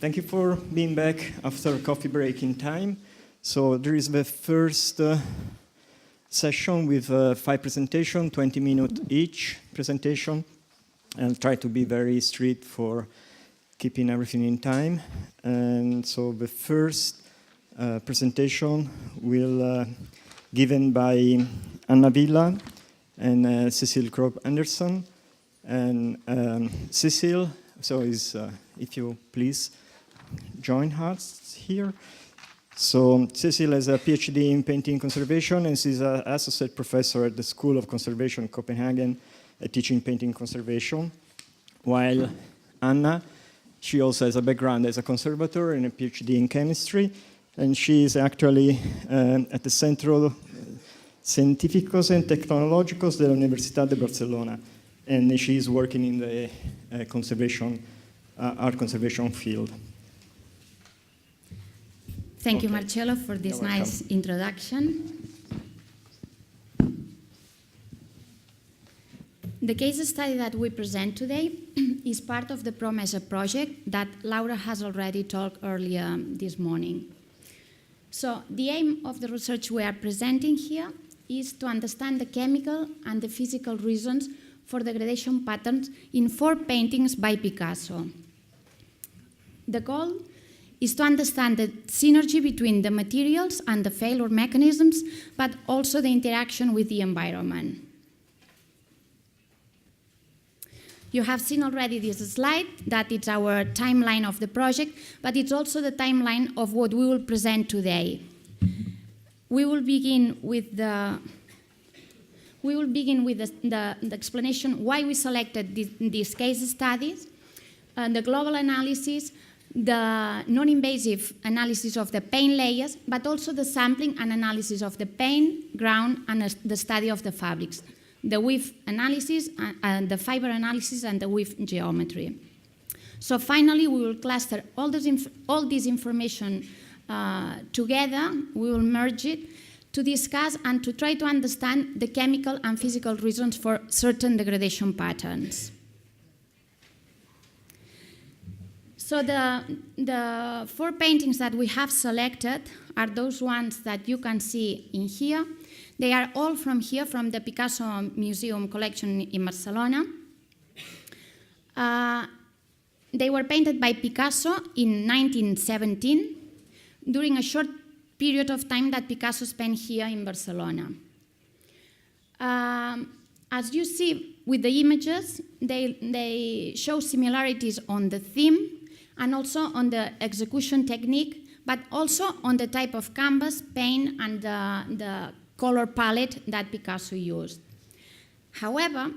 Thank you for being back after coffee break in time. So there is the first session with 5 presentations, 20 minutes each presentation. I'll try to be very strict for keeping everything in time. And so the first presentation will given by Vila and Cecil Andersen. And Cecil, so if you please join us here. So Cecil has a PhD in painting conservation, and she's an associate professor at the School of Conservation in Copenhagen, teaching painting conservation. While Anna, she also has a background as a conservator and a PhD in chemistry, and she is actually at the Centro Científicos and Tecnològics de la Universitat de Barcelona, and she is working in the art conservation field. Thank you, Marcello, for this nice introduction. The case study that we present today is part of the PROMESA project that Laura has already talked earlier this morning. So the aim of the research we are presenting here is to understand the chemical and the physical reasons for degradation patterns in 4 paintings by Picasso. The goal is to understand the synergy between the materials and the failure mechanisms, but also the interaction with the environment. You have seen already this slide, that it's our timeline of the project, but it's also the timeline of what we will present today. We will begin with the explanation why we selected these case studies, the global analysis, the non-invasive analysis of the paint layers, but also the sampling and analysis of the paint, ground, and the study of the fabrics, the width analysis, and the fiber analysis, and the width geometry. So finally, we will cluster all this information together. We will merge it to discuss and to try to understand the chemical and physical reasons for certain degradation patterns. So the 4 paintings that we have selected are those ones that you can see in here. They are all from here, from the Picasso Museum collection in Barcelona. They were painted by Picasso in 1917, during a short period of time that Picasso spent here in Barcelona. As you see with the images, they show similarities on the theme, and also on the execution technique, but also on the type of canvas, paint, and the color palette that Picasso used. However,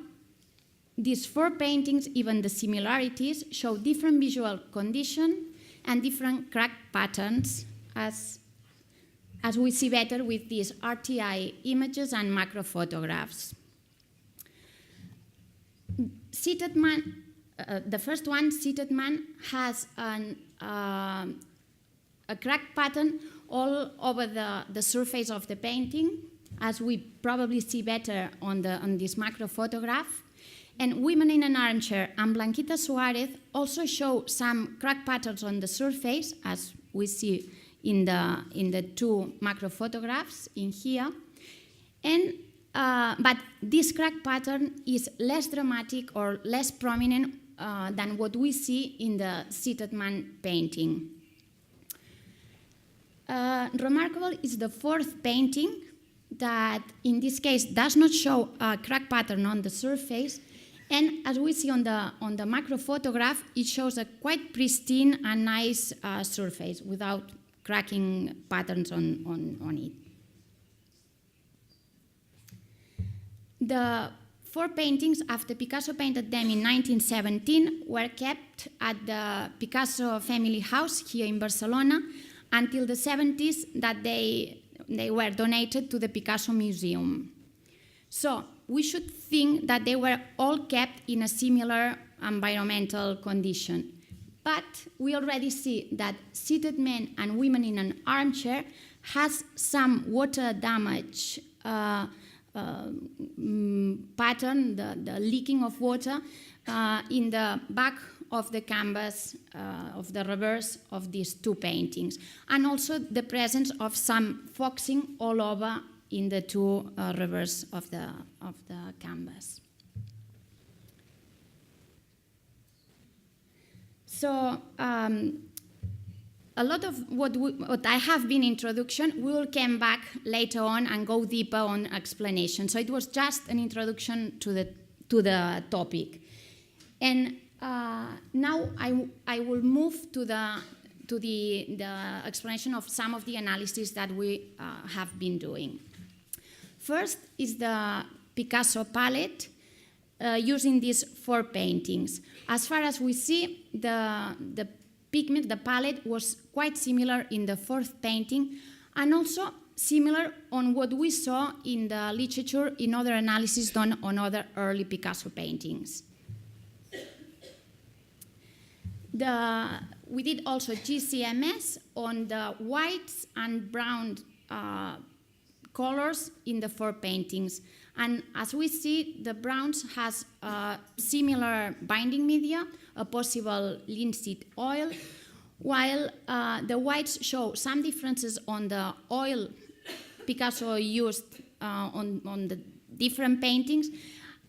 these 4 paintings, even the similarities, show different visual condition and different crack patterns, as we see better with these RTI images and macro photographs. Seated man. The first one, Seated Man, has a crack pattern all over the surface of the painting, as we probably see better on this macro photograph. And Women in an Armchair and Blanquita Suarez also show some crack patterns on the surface, as we see in the 2 macro photographs in here. And but this crack pattern is less dramatic or less prominent than what we see in the Seated Man painting. Remarkable is the 4th painting that, in this case, does not show a crack pattern on the surface, and as we see on the macro photograph, it shows a quite pristine and nice surface without cracking patterns on it. The 4 paintings, after Picasso painted them in 1917, were kept at the Picasso family house here in Barcelona until the 70s, that they were donated to the Picasso Museum. So we should think that they were all kept in a similar environmental condition. But we already see that Seated Men and Women in an Armchair has some water damage pattern, the leaking of water in the back of the canvas, of the reverse of these two paintings, and also the presence of some foxing all over in the two reverse of the canvas. So a lot of what I have been introduction, we will come back later on and go deeper on explanation. So it was just an introduction to the topic. And now I will move to the explanation of some of the analysis that we have been doing. First is the Picasso palette using these 4 paintings. As far as we see, the pigment, the palette, was quite similar in the 4th painting, and also similar on what we saw in the literature in other analyses done on other early Picasso paintings. We did also GCMS on the whites and brown colors in the 4 paintings. And as we see, the browns has similar binding media, a possible linseed oil, while the whites show some differences on the oil Picasso used on the different paintings.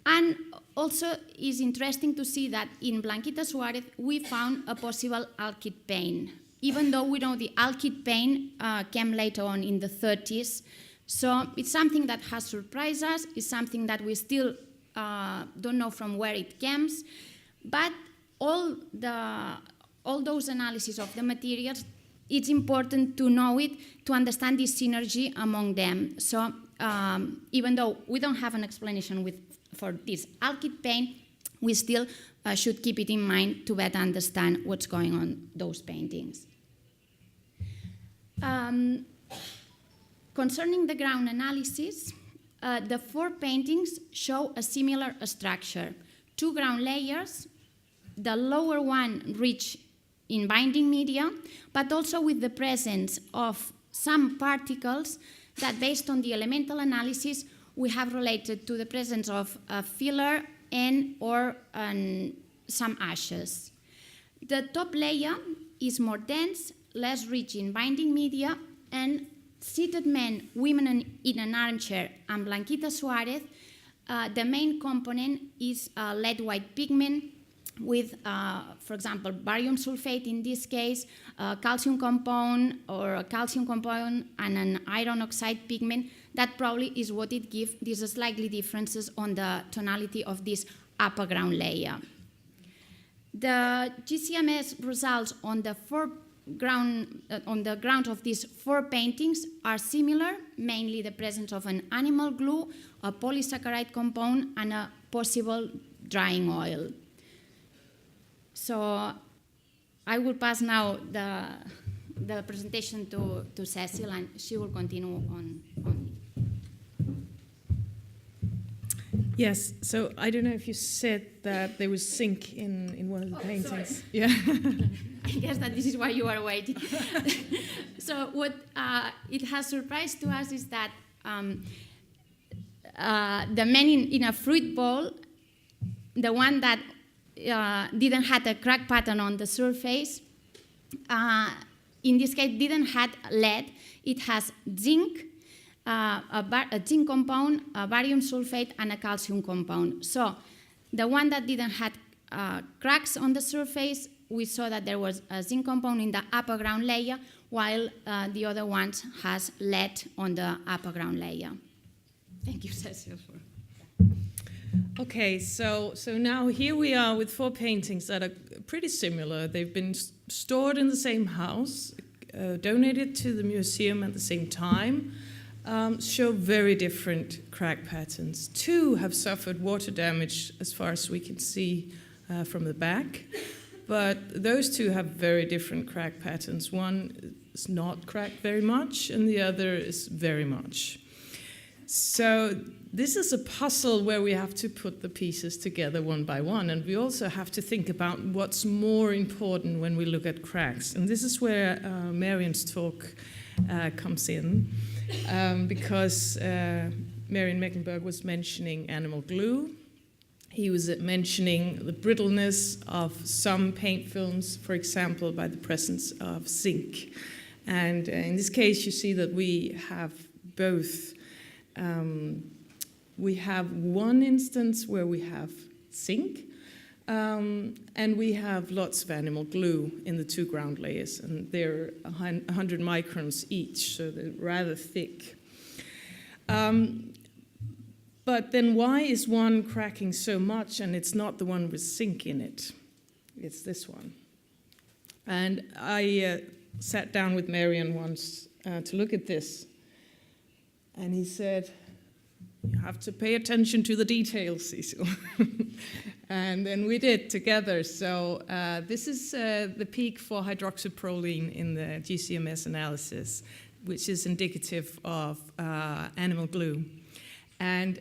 And also is interesting to see that in Blanquita Suarez we found a possible alkyd paint, even though we know the alkyd paint came later on in the 30s. So it's something that has surprised us. It's something that we still don't know from where it comes. But all those analyses of the materials, it's important to know it to understand this synergy among them. So even though we don't have an explanation for this alkyd paint, we still should keep it in mind to better understand what's going on in those paintings. Concerning the ground analysis, the 4 paintings show a similar structure. 2 ground layers, the lower one rich in binding media, but also with the presence of some particles that, based on the elemental analysis, we have related to the presence of a filler and or some ashes. The top layer is more dense, less rich in binding media, and seated men, women in an armchair, and Blanquita Suarez, the main component is lead white pigment with, for example, barium sulfate in this case, a calcium compound or a calcium compound and an iron oxide pigment. That probably is what it gives these slightly differences on the tonality of this upper ground layer. The GCMS results on the ground of these 4 paintings are similar, mainly the presence of an animal glue, a polysaccharide compound, and a possible drying oil. So I will pass now the presentation to Cecil, and she will continue on. Yes, so I don't know if you said that there was zinc in one of the paintings. Sorry. Yeah. I guess that this is why you are waiting. So what it has surprised to us is that the man in a fruit bowl, the one that didn't have a crack pattern on the surface, in this case didn't have lead, it has zinc, a zinc compound, a barium sulfate, and a calcium compound. So the one that didn't have cracks on the surface, we saw that there was a zinc compound in the upper ground layer, while the other ones has lead on the upper ground layer. Thank you, Cecil. Okay, so now here we are with 4 paintings that are pretty similar. They've been stored in the same house, donated to the museum at the same time, show very different crack patterns. 2 have suffered water damage as far as we can see from the back, but those 2 have very different crack patterns. One is not cracked very much, and the other is very much. So this is a puzzle where we have to put the pieces together one by one, and we also have to think about what's more important when we look at cracks. And this is where Marian's talk comes in, because Marian Mecklenburg was mentioning animal glue. He was mentioning the brittleness of some paint films, for example, by the presence of zinc. And in this case, you see that we have both. We have one instance where we have zinc, and we have lots of animal glue in the two ground layers, and they're 100 microns each, so they're rather thick. But then why is one cracking so much and it's not the one with zinc in it? It's this one. And I sat down with Marian once to look at this, and he said, "You have to pay attention to the details, Cecil." And then we did together. So this is the peak for hydroxyproline in the GCMS analysis, which is indicative of animal glue. And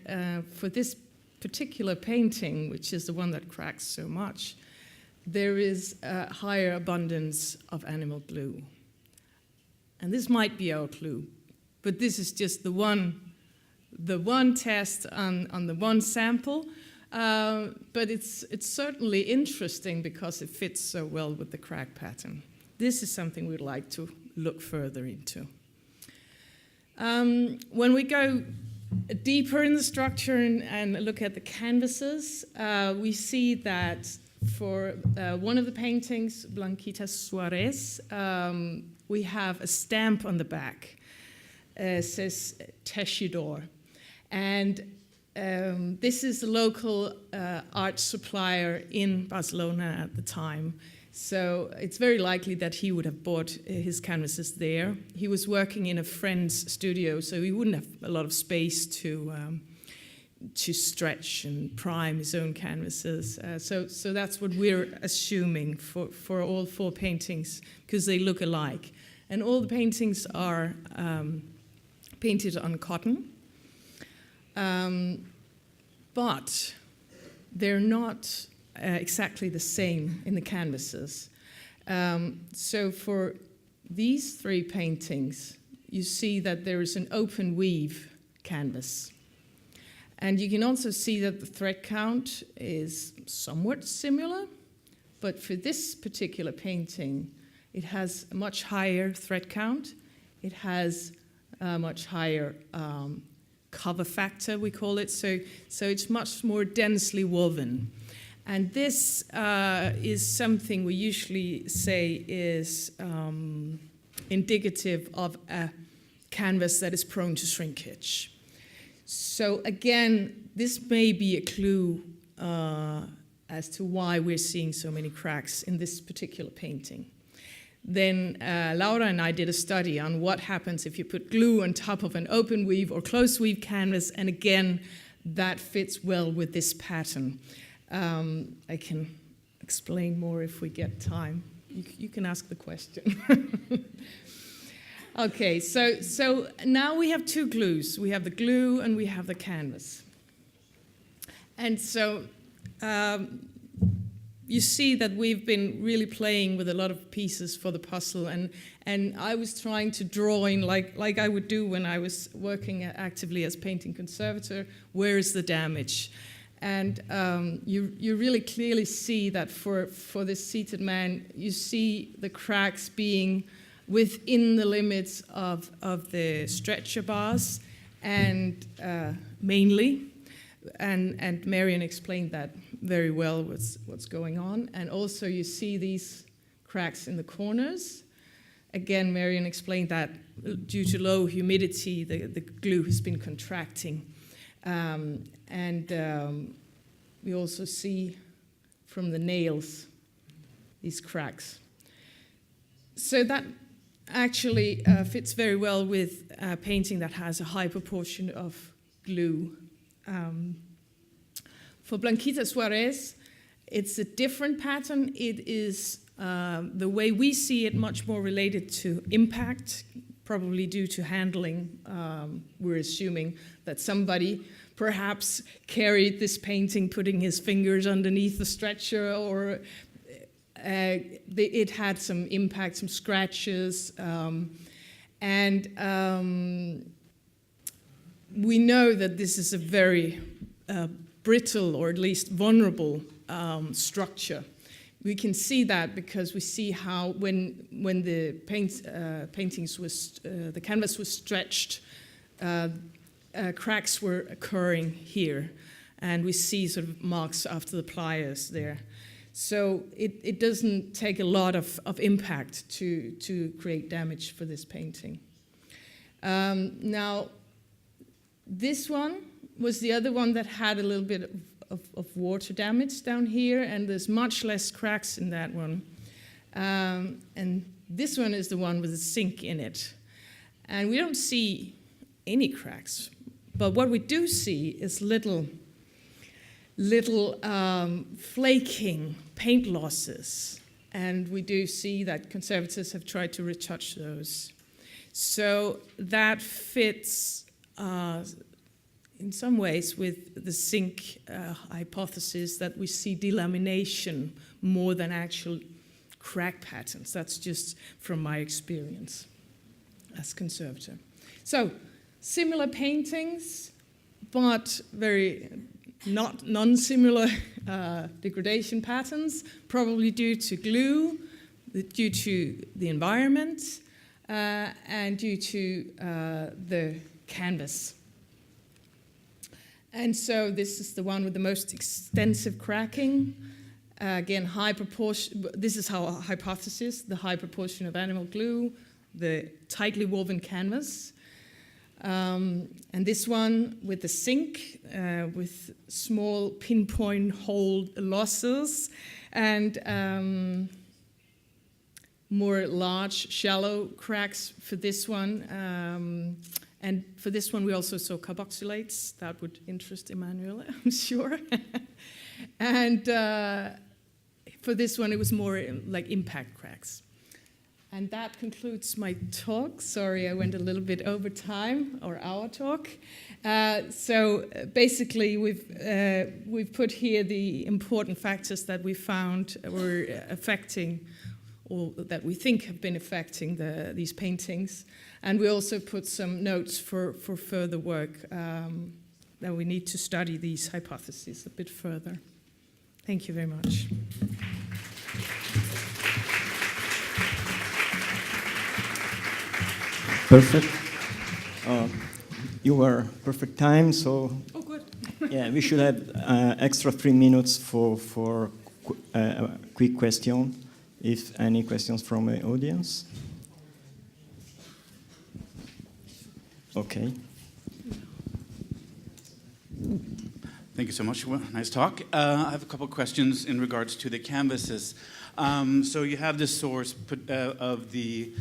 for this particular painting, which is the one that cracks so much, there is a higher abundance of animal glue. And this might be our clue, but this is just the one test on the one sample. But it's certainly interesting because it fits so well with the crack pattern. This is something we'd like to look further into. When we go deeper in the structure and look at the canvases, we see that for one of the paintings, Blanquita Suarez, we have a stamp on the back. It says Teixidor. And this is a local art supplier in Barcelona at the time. So it's very likely that he would have bought his canvases there. He was working in a friend's studio, so he wouldn't have a lot of space to stretch and prime his own canvases. So that's what we're assuming for all four paintings, because they look alike. And all the paintings are painted on cotton. But they're not exactly the same in the canvases. So for these three paintings, you see that there is an open weave canvas. And you can also see that the thread count is somewhat similar, but for this particular painting, it has a much higher thread count. It has a much higher cover factor, we call it, so it's much more densely woven. And this is something we usually say is indicative of a canvas that is prone to shrinkage. So again, this may be a clue as to why we're seeing so many cracks in this particular painting. Then Laura and I did a study on what happens if you put glue on top of an open weave or closed weave canvas, and again, that fits well with this pattern. I can explain more if we get time. You can ask the question. Okay, so now we have two glues. We have the glue and we have the canvas. And so you see that we've been really playing with a lot of pieces for the puzzle, and I was trying to draw in, like I would do when I was working actively as painting conservator, where is the damage? And you really clearly see that for this seated man, you see the cracks being within the limits of the stretcher bars, and mainly, and Marian explained that very well, what's going on. And also you see these cracks in the corners. Again, Marian explained that due to low humidity, the glue has been contracting. We also see from the nails these cracks. So that actually fits very well with painting that has a high proportion of glue. For Blanquita Suarez, it's a different pattern. It is the way we see it much more related to impact, probably due to handling. We're assuming that somebody perhaps carried this painting, putting his fingers underneath the stretcher, or it had some impact, some scratches. We know that this is a very brittle or at least vulnerable structure. We can see that because we see how when the the canvas was stretched, cracks were occurring here, and we see sort of marks after the pliers there. So it doesn't take a lot of impact to create damage for this painting. Now, this one was the other one that had a little bit of water damage down here, and there's much less cracks in that one. And this one is the one with the sink in it. And we don't see any cracks, but what we do see is little flaking paint losses, and we do see that conservators have tried to retouch those. So that fits in some ways with the sink hypothesis that we see delamination more than actual crack patterns. That's just from my experience as conservator. So similar paintings, but very non-similar degradation patterns, probably due to glue, due to the environment, and due to the canvas. And so this is the one with the most extensive cracking. Again, high proportion, this is our hypothesis, the high proportion of animal glue, the tightly woven canvas. And this one with the sink, with small pinpoint hole losses, and more large, shallow cracks for this one. And for this one, we also saw carboxylates. That would interest Emmanuel, I'm sure. And for this one, it was more like impact cracks. And that concludes my talk. Sorry, I went a little bit over time, or our talk. So basically, we've put here the important factors that we found were affecting, or that we think have been affecting these paintings. And we also put some notes for further work that we need to study these hypotheses a bit further. Thank you very much. Perfect. You were perfect time, so Oh, good. yeah, we should have extra 3 minutes for a quick question, if any questions from the audience. Okay. Thank you so much. Well, nice talk. I have a couple of questions in regards to the canvases. So you have the source of the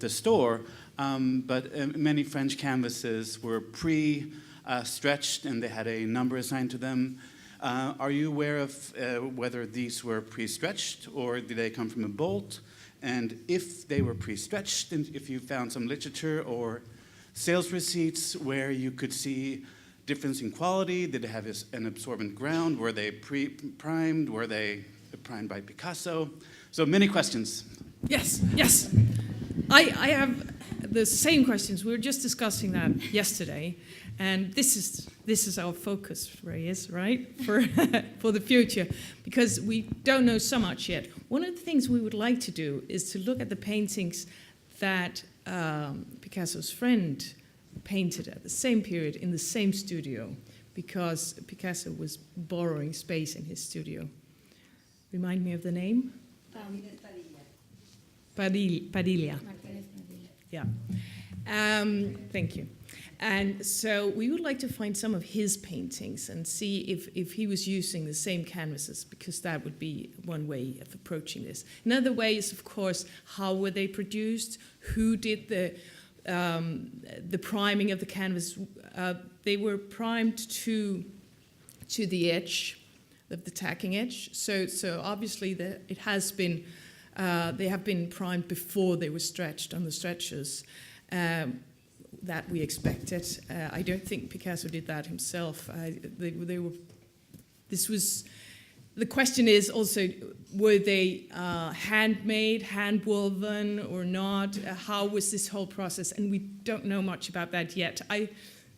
store, but many French canvases were pre-stretched and they had a number assigned to them. Are you aware of whether these were pre-stretched or did they come from a bolt? And if they were pre-stretched, and if you found some literature or sales receipts where you could see difference in quality, did they have an absorbent ground? Were they pre-primed? Were they primed by Picasso? So many questions. Yes. I have the same questions. We were just discussing that yesterday, and this is our focus, Reyes, right, for the future, because we don't know so much yet. One of the things we would like to do is to look at the paintings that Picasso's friend painted at the same period in the same studio, because Picasso was borrowing space in his studio. Remind me of the name? Padilla. Yeah. Thank you. And so we would like to find some of his paintings and see if he was using the same canvases, because that would be one way of approaching this. Another way is, of course, how were they produced? Who did the priming of the canvas? They were primed to the edge of the tacking edge. So obviously it has been. They have been primed before they were stretched on the stretchers. That we expected. I don't think Picasso did that himself. They were. This was. The question is also, were they handmade, hand-woven, or not? How was this whole process? And we don't know much about that yet. I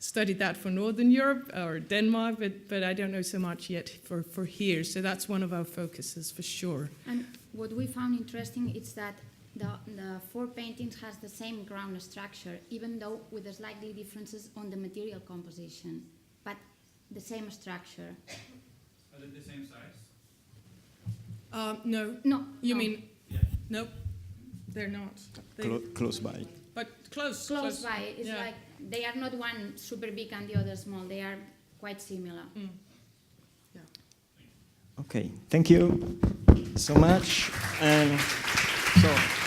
studied that for Northern Europe or Denmark, but I don't know so much yet for here. So that's one of our focuses for sure. And what we found interesting is that the 4 paintings has the same ground structure, even though with the slightly differences on the material composition, but the same structure. Are they the same size? No. No. You no. mean? Yeah. Nope. They're not. Close by. But close. Close by. It's yeah. like they are not one super big and the other small. They are quite similar. Mm. Yeah. Okay, thank you so much. And so.